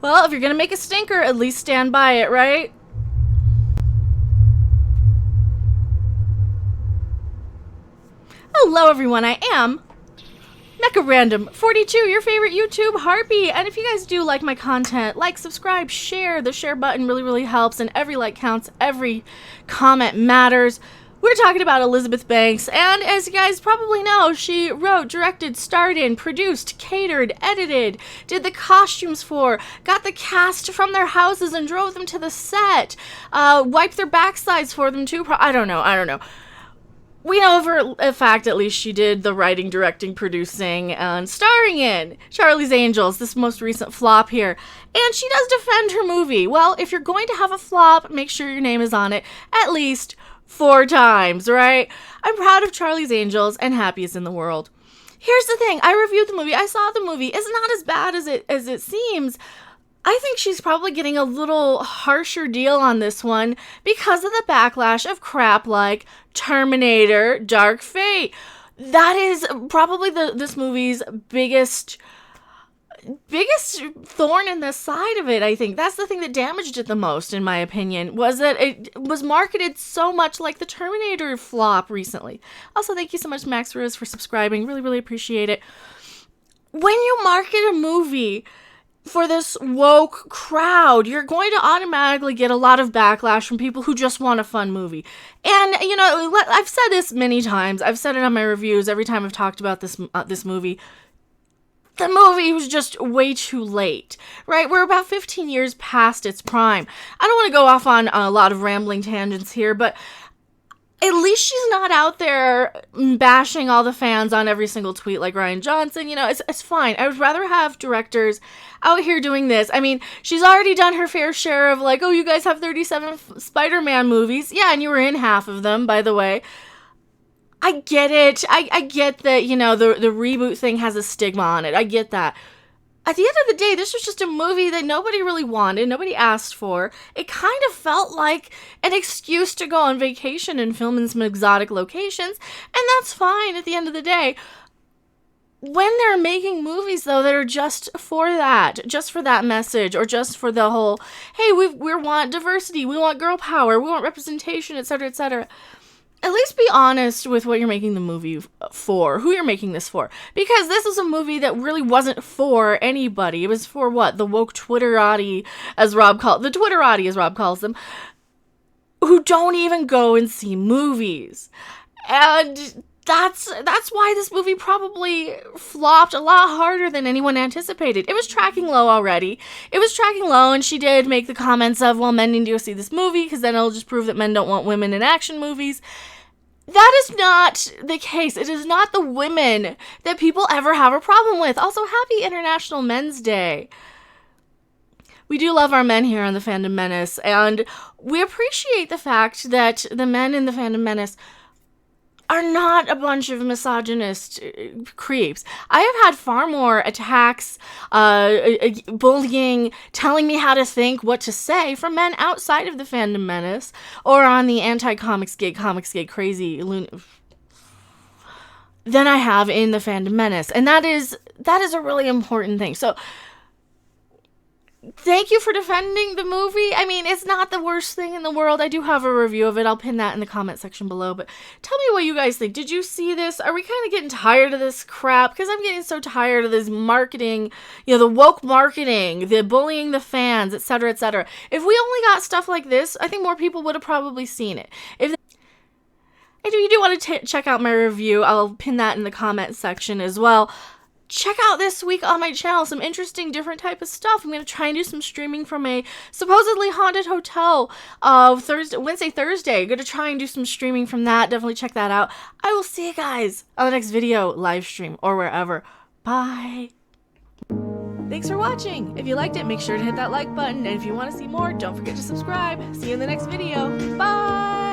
Well, if you're gonna make a stinker, at least stand by it, right? Hello, everyone. I am Mecha Random 42, your favorite YouTube harpy. And if you guys do like my content, like, subscribe, share. The share button really helps, and every like counts, every comment matters. We're talking about Elizabeth Banks, and as you guys probably know, she wrote, directed, starred in, produced, catered, edited, did the costumes for, got the cast from their houses and drove them to the set, wiped their backsides for them too. I don't know. We know for a fact, at least, she did the writing, directing, producing, and starring in Charlie's Angels, this most recent flop here. And she does defend her movie. Well, if you're going to have a flop, make sure your name is on it at least 4 times, right? I'm proud of Charlie's Angels and happiest in the world. Here's the thing. I reviewed the movie. I saw the movie. It's not as bad as it seems. I think she's probably getting a little harsher deal on this one because of the backlash of crap like Terminator, Dark Fate. That is probably this movie's biggest thorn in the side of it. I think that's the thing that damaged it the most, in my opinion, was that it was marketed so much like the Terminator flop recently. Also, thank you so much, Max Rose, for subscribing. Really appreciate it. When you market a movie for this woke crowd, you're going to automatically get a lot of backlash from people who just want a fun movie. And, you know, I've said this many times. I've said it on my reviews every time I've talked about this movie. The movie was just way too late, right? We're about 15 years past its prime. I don't want to go off on a lot of rambling tangents here, but at least she's not out there bashing all the fans on every single tweet like Rian Johnson. You know, it's fine. I would rather have directors out here doing this. I mean, she's already done her fair share of like, oh, you guys have 37 Spider-Man movies. Yeah, and you were in half of them, by the way. I get it. I get that, you know, the reboot thing has a stigma on it. I get that. At the end of the day, this was just a movie that nobody really wanted, nobody asked for. It kind of felt like an excuse to go on vacation and film in some exotic locations, and that's fine at the end of the day. When they're making movies, though, that are just for that message, or just for the whole, hey, we want diversity, we want girl power, we want representation, etc., etc., at least be honest with what you're making the movie for, who you're making this for. Because this is a movie that really wasn't for anybody. It was for what? The woke Twitterati, as Rob calls them, who don't even go and see movies. And that's why this movie probably flopped a lot harder than anyone anticipated. It was tracking low already. It was tracking low, and she did make the comments of, well, men need to go see this movie because then it'll just prove that men don't want women in action movies. That is not the case. It is not the women that people ever have a problem with. Also, happy International Men's Day. We do love our men here on the Fandom Menace, and we appreciate the fact that the men in the Fandom Menace are not a bunch of misogynist creeps. I have had far more attacks, bullying, telling me how to think, what to say from men outside of the Fandom Menace or on the anti-comics gay crazy than I have in the Fandom Menace. And that is a really important thing. So thank you for defending the movie. I mean, it's not the worst thing in the world. I do have a review of it. I'll pin that in the comment section below. But tell me what you guys think. Did you see this? Are we kind of getting tired of this crap? Because I'm getting so tired of this marketing, you know, the woke marketing, the bullying the fans, etc., etc. If we only got stuff like this, I think more people would have probably seen it. If you do want to check out my review, I'll pin that in the comment section as well. Check out this week on my channel some interesting different type of stuff. I'm going to try and do some streaming from a supposedly haunted hotel Wednesday, Thursday. I'm going to try and do some streaming from that. Definitely check that out. I will see you guys on the next video, live stream, or wherever. Bye. Thanks for watching. If you liked it, make sure to hit that like button. And if you want to see more, don't forget to subscribe. See you in the next video. Bye.